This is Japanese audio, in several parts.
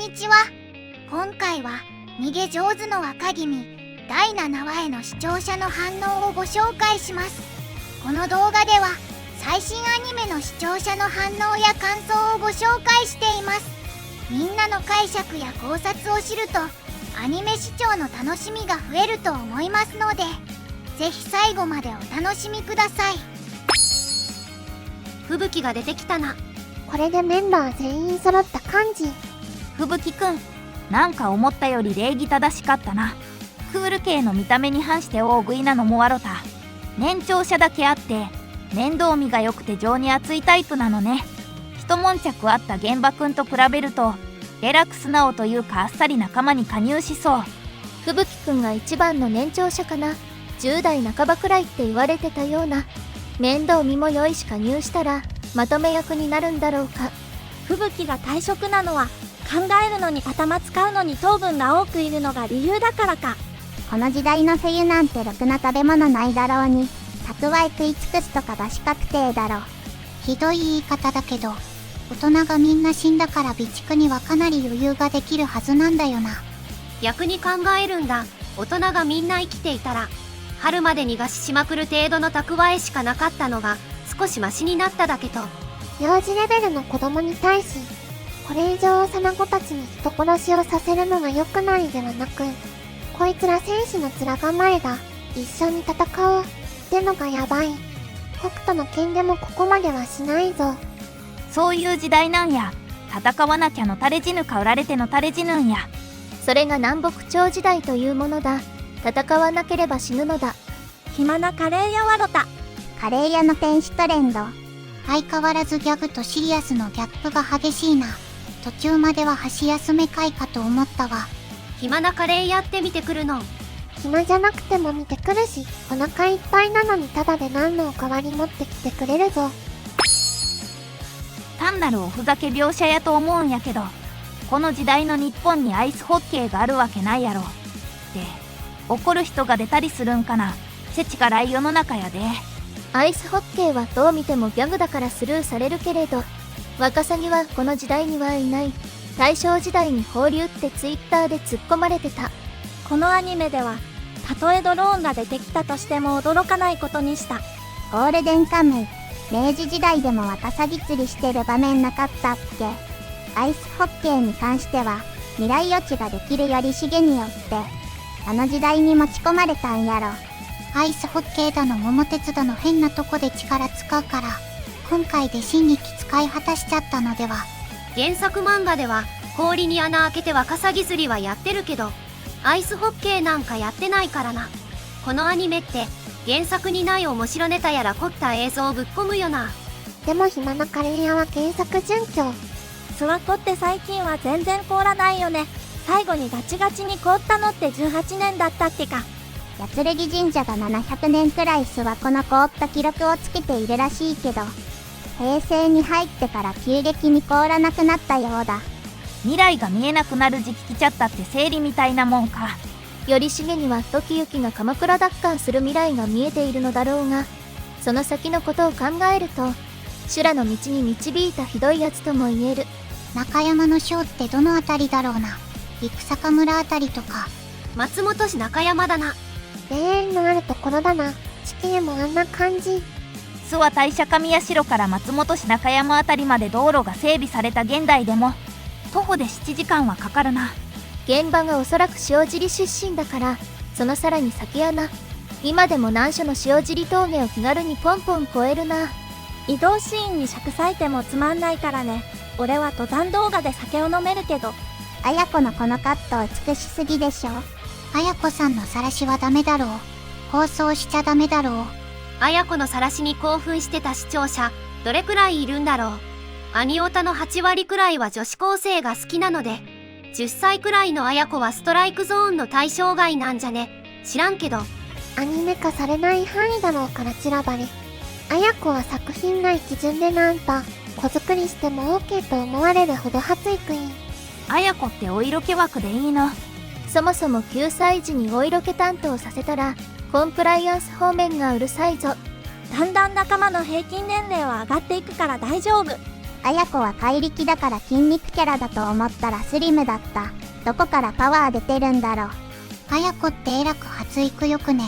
にちは。今回は逃げ上手の若君第7話への視聴者の反応をご紹介します。この動画では最新アニメの視聴者の反応や感想をご紹介しています。みんなの解釈や考察を知るとアニメ視聴の楽しみが増えると思いますので、ぜひ最後までお楽しみください。吹雪が出てきたな。これでメンバー全員揃った感じ。吹雪くん、なんか思ったより礼儀正しかったな。クール系の見た目に反して大食いなのもわろた。年長者だけあって面倒見が良くて情に熱いタイプなのね。一悶着あった現場くんと比べるとリラックスなおというかあっさり仲間に加入しそう。吹雪くんが一番の年長者かな。10代半ばくらいって言われてたような。面倒見も良いし加入したらまとめ役になるんだろうか。吹雪が退職なのは考えるのに頭使うのに糖分が多くいるのが理由だからか。この時代の冬なんてろくな食べ物ないだろうに、蓄え食い尽くすとか馬死確定だろ。ひどい言い方だけど、大人がみんな死んだから備蓄にはかなり余裕ができるはずなんだよな。逆に考えるんだ。大人がみんな生きていたら春まで逃がししまくる程度の蓄えしかなかったのが少しマシになっただけと。幼児レベルの子供に対しこれ以上幼子たちに人殺しをさせるのが良くないではなく、こいつら戦士の面構えだ、一緒に戦おうってのがやばい。北斗の剣でもここまではしないぞ。そういう時代なんや。戦わなきゃのたれ死ぬか売られてのたれ死ぬんや。それが南北朝時代というものだ。戦わなければ死ぬのだ。暇なカレー屋わろた。カレー屋の天使トレンド。相変わらずギャグとシリアスのギャップが激しいな。途中までは箸休め会かと思ったわ。暇なカレーやってみてくるの。暇じゃなくても見てくるし、お腹いっぱいなのにタダで何のおかわり持ってきてくれるぞ。単なるおふざけ描写やと思うんやけど、この時代の日本にアイスホッケーがあるわけないやろ。で、怒る人が出たりするんかな。世知辛い世の中やで。アイスホッケーはどう見てもギャグだからスルーされるけれど、ワカサギはこの時代にはいない。大正時代に放流ってツイッターで突っ込まれてた。このアニメではたとえドローンが出てきたとしても驚かないことにした。ゴールデンカムイ。明治時代でもワカサギ釣りしてる場面なかったっけ。アイスホッケーに関しては未来予知ができる頼重によってあの時代に持ち込まれたんやろ。アイスホッケーだの桃鉄だの変なとこで力使うから今回で真に使い果たしちゃったのでは。原作漫画では氷に穴開けてワカサギ釣りはやってるけどアイスホッケーなんかやってないからな。このアニメって原作にない面白ネタやら凝った映像をぶっ込むよな。でも暇なカレー屋は原作準拠。諏訪湖って最近は全然凍らないよね。最後にガチガチに凍ったのって18年だったっけか。八剣神社が700年くらい諏訪湖の凍った記録をつけているらしいけど、平成に入ってから急激に凍らなくなったようだ。未来が見えなくなる時期来ちゃったって生理みたいなもんか。頼重には時行が鎌倉奪還する未来が見えているのだろうが、その先のことを考えると修羅の道に導いたひどいやつとも言える。中山の章ってどのあたりだろうな。生坂村あたりとか。松本市中山だな。霊園のあるところだな。地形もあんな感じ。諏訪大社神社から松本市中山あたりまで道路が整備された現代でも徒歩で7時間はかかるな。現場がおそらく塩尻出身だからそのさらに先やな。今でも難所の塩尻峠を気軽にポンポン越えるな。移動シーンに尺割いてもつまんないからね。俺は登山動画で酒を飲めるけど。綾子のこのカット美しすぎでしょ。綾子さんの晒しはダメだろう。放送しちゃダメだろう。綾子の晒しに興奮してた視聴者どれくらいいるんだろう。アニオタの8割くらいは女子高生が好きなので、10歳くらいの綾子はストライクゾーンの対象外なんじゃね。知らんけど。アニメ化されない範囲だろうから散らばり。綾子は作品内基準でなんと子作りしても OK と思われるほど発育いい。綾子ってお色気枠でいいの。そもそも9歳児にお色気担当させたらコンプライアンス方面がうるさいぞ。だんだん仲間の平均年齢は上がっていくから大丈夫。綾子は怪力だから筋肉キャラだと思ったらスリムだった。どこからパワー出てるんだろう。綾子ってえらく発育よくね。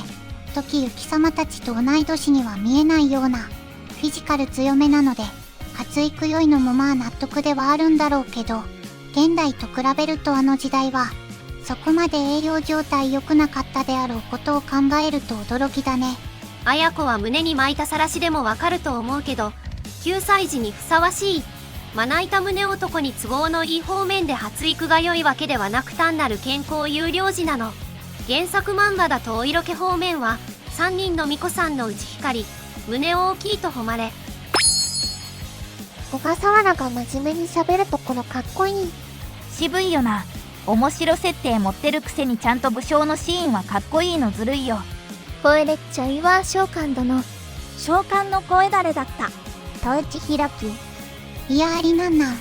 時行様たちと同い年には見えないような。フィジカル強めなので、発育良いのもまあ納得ではあるんだろうけど、現代と比べるとあの時代は、そこまで栄養状態良くなかったであろうことを考えると驚きだね。綾子は胸に巻いたさらしでもわかると思うけど、9歳児にふさわしい。まな板胸男に都合のいい方面で発育が良いわけではなく単なる健康有料児なの。原作漫画だとお色気方面は、3人の巫女さんのうち光、胸大きいと誉れ。小笠原が真面目に喋るところかっこいい。渋いよな。面白設定持ってるくせにちゃんと武将のシーンはかっこいいのずるいよ。声れっちゃいわ、召喚殿。召喚の声誰だった？東内弘樹。いやありなんなん。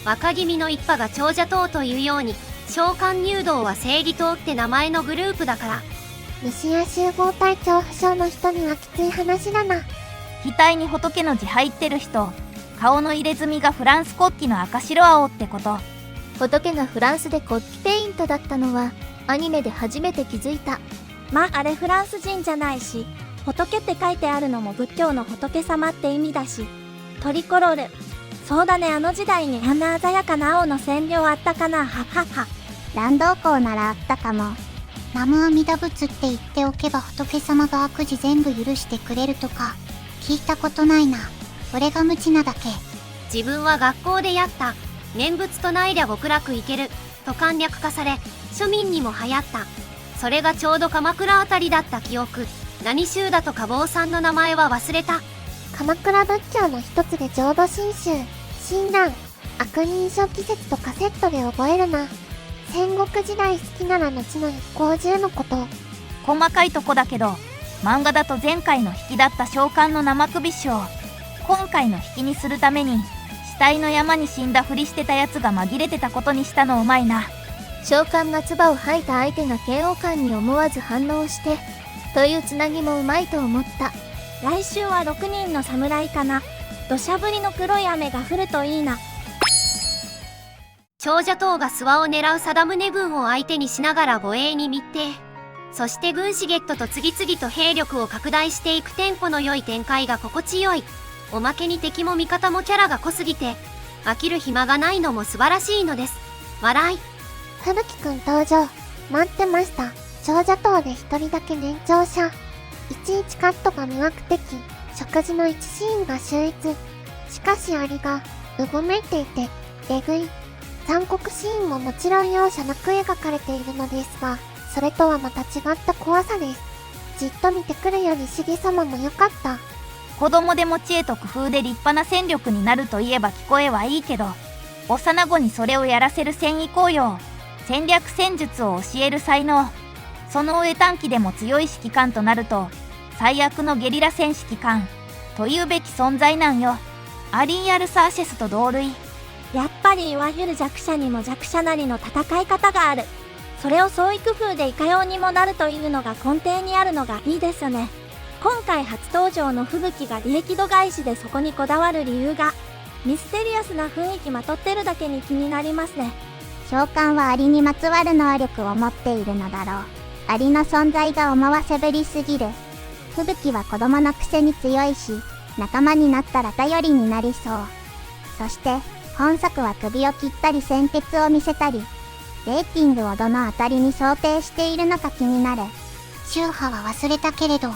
若君の一派が長者党というように、召喚入道は正義党って名前のグループだから。虫や集合体調不詳の人にはきつい話だな。額に仏の字入ってる人、顔の入れ墨がフランス国旗の赤白青ってこと。仏がフランスで国旗ペイントだったのはアニメで初めて気づいた。あれフランス人じゃないし、仏って書いてあるのも仏教の仏様って意味だし。トリコロール。そうだね、あの時代にあんな鮮やかな青の染料あったかな。ははは。蘭道校ならあったかも。南無阿弥陀仏って言っておけば仏様が悪事全部許してくれるとか、聞いたことないな。俺が無知なだけ。自分は学校でやった。念仏とないりゃ極楽行ける。と簡略化され、庶民にも流行った。それがちょうど鎌倉あたりだった記憶。何宗だとか坊さんの名前は忘れた。鎌倉仏教の一つで浄土真宗、親鸞、悪人書季節とかセットで覚えるな。戦国時代好きなら後の一向中のこと。細かいとこだけど、漫画だと前回の引きだった召喚の生首師を今回の引きにするために、死体の山に死んだふりしてたやつが紛れてたことにしたのうまいな。召喚が唾を吐いた相手が嫌悪感に思わず反応して、というつなぎもうまいと思った。来週は6人の侍かな。土砂降りの黒い雨が降るといいな。長者党が諏訪を狙う貞宗軍を相手にしながら護衛に密偵。そして軍師ゲットと次々と兵力を拡大していくテンポの良い展開が心地よい。おまけに敵も味方もキャラが濃すぎて、飽きる暇がないのも素晴らしいのです。笑い。ふぶきくん登場。待ってました。長者党で一人だけ年長者。いちいちカットが魅惑的。食事の一シーンが秀逸。しかしアリがうごめいていて、えぐい。残酷シーンももちろん容赦なく描かれているのですが、それとはまた違った怖さです。じっと見てくるよりしげ様も良かった。子供でも知恵と工夫で立派な戦力になるといえば聞こえはいいけど、幼子にそれをやらせる戦意高揚、戦略戦術を教える才能、その上短期でも強い指揮官となると、最悪のゲリラ戦指揮官というべき存在なんよ。アリー・アルサーシェスと同類。やっぱりいわゆる弱者にも弱者なりの戦い方がある。それを創意工夫でいかようにもなるというのが根底にあるのがいいですよね。今回初登場の吹雪が利益度外視でそこにこだわる理由が、ミステリアスな雰囲気まとってるだけに気になりますね。召喚はアリにまつわる能力を持っているのだろう。アリの存在が思わせぶりすぎる。吹雪は子供のくせに強いし、仲間になったら頼りになりそう。そして本作は首を切ったり鮮血を見せたり、レーティングをどのあたりに想定しているのか気になる。宗派は忘れたけれど、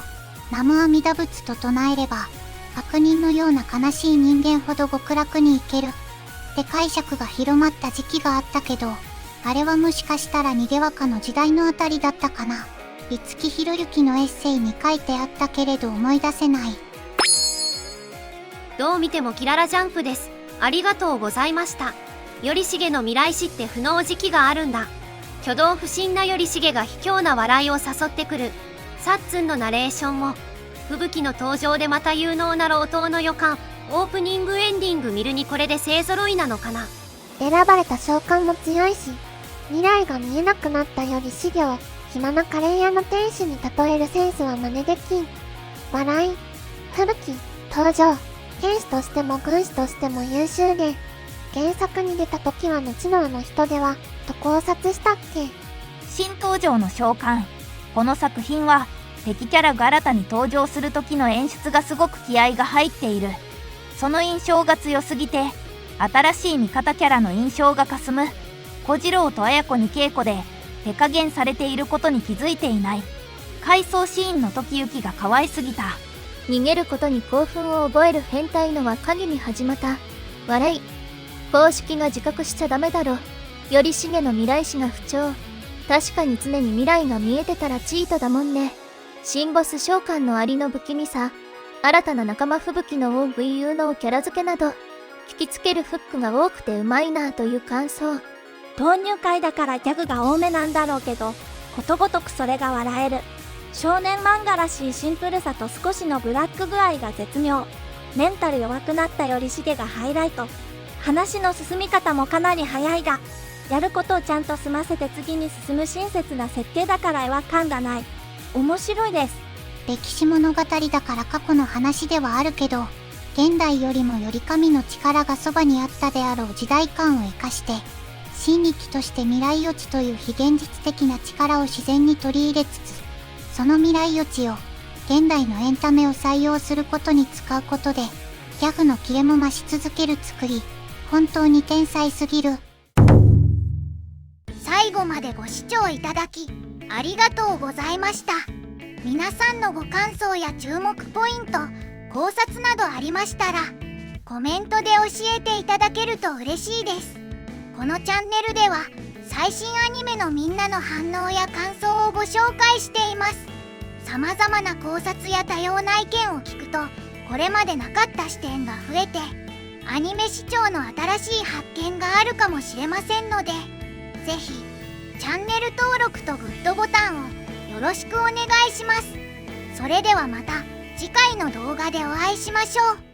南無阿弥陀仏と唱えれば、悪人のような悲しい人間ほど極楽に行ける。って解釈が広まった時期があったけど、あれはもしかしたら逃げ若の時代のあたりだったかな。五木ひろゆきのエッセイに書いてあったけれど思い出せない。どう見てもキララジャンプです。ありがとうございました。頼重の未来史って不能時期があるんだ。挙動不審な頼重が卑怯な笑いを誘ってくる。さっつんのナレーションも、吹雪の登場でまた有能な老頭の予感。オープニングエンディング見るにこれで勢揃いなのかな。選ばれた召喚も強いし、未来が見えなくなったより修行、暇なカレー屋の店主に例えるセンスは真似できん。笑い。吹雪、登場。剣士としても軍師としても優秀で、原作に出た時は後の人ではど考察したっけ。新登場の召喚。この作品は敵キャラが新たに登場する時の演出がすごく気合が入っている。その印象が強すぎて新しい味方キャラの印象がかすむ。小次郎と綾子に稽古で手加減されていることに気づいていない。回想シーンの時行きが可愛すぎた。逃げることに興奮を覚える変態のは影に始また。笑い。公式が自覚しちゃダメだろ。頼重の未来史が不調。確かに常に未来が見えてたらチートだもんね。新ボス召喚のありの不気味さ。新たな仲間吹雪の大食い有能キャラ付けなど、聞きつけるフックが多くてうまいなという感想。投入会だからギャグが多めなんだろうけど、ことごとくそれが笑える。少年漫画らしいシンプルさと少しのブラック具合が絶妙。メンタル弱くなった頼重がハイライト。話の進み方もかなり早いが、やることをちゃんと済ませて次に進む親切な設定だから違和感がない。面白いです。歴史物語だから過去の話ではあるけど、現代よりもより神の力がそばにあったであろう時代感を生かして、新力として未来予知という非現実的な力を自然に取り入れつつ、その未来予知を現代のエンタメを採用することに使うことで、ギャグのキレも増し続ける作り、本当に天才すぎる。最後までご視聴いただき、ありがとうございました。皆さんのご感想や注目ポイント、考察などありましたら、コメントで教えていただけると嬉しいです。このチャンネルでは、最新アニメのみんなの反応や感想をご紹介しています。様々な考察や多様な意見を聞くと、これまでなかった視点が増えて、アニメ視聴の新しい発見があるかもしれませんので、ぜひ、チャンネル登録とグッドボタンをよろしくお願いします。それではまた次回の動画でお会いしましょう。